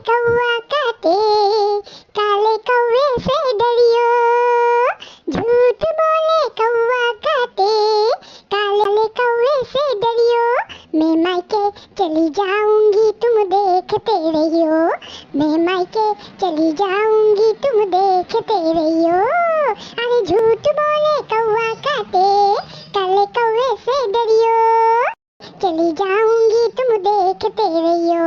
कौआ काटे, काले कौवे से डरियो। झूठ बोले कौआ काटे, काले कौवे से डरियो। मैं मायके चली जाऊंगी तुम देखते रहियो, मैं मायके चली जाऊंगी तुम देखते रहियो। अरे झूठ बोले कौआ काटे, काले कौवे से डरियो। चली जाऊंगी तुम देखते रहियो,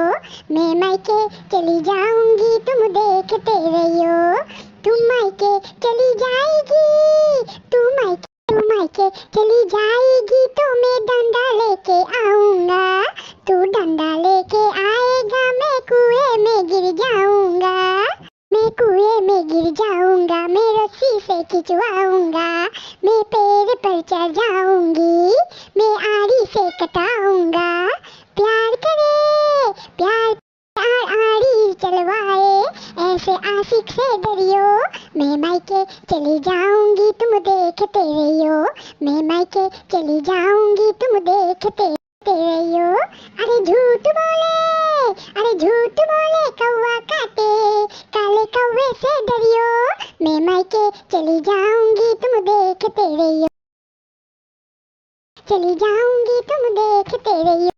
मैं मायके चली जाऊंगी तुम देखते रहियो। तुम मायके चली जाएगी, तू मायके चली जाएगी तो मैं डंडा लेके आऊंगा। तू डंडा लेके आएगा, मैं कुएं में गिर जाऊंगा। मैं कुएं में गिर जाऊंगा, मैं रस्सी से खिंचवाऊंगा। मैं पेड़ पर चढ़ जाऊंगी, मैं आरी से कटाऊंगा। प्यार करे, प्यार आरी चलवाए, ऐसे आशिक से डरियो। मैं मायके चली जाऊंगी तुम देखते रहियो, मैं मायके चली जाऊंगी तुम देखते रहियो। अरे झूठ बोले, अरे झूठ बोले कौआ काटे, काले कौवे से डरियो। मैं मायके चली जाऊंगी तुम देखते रहियो, चली जाऊंगी तुम देखते रहियो।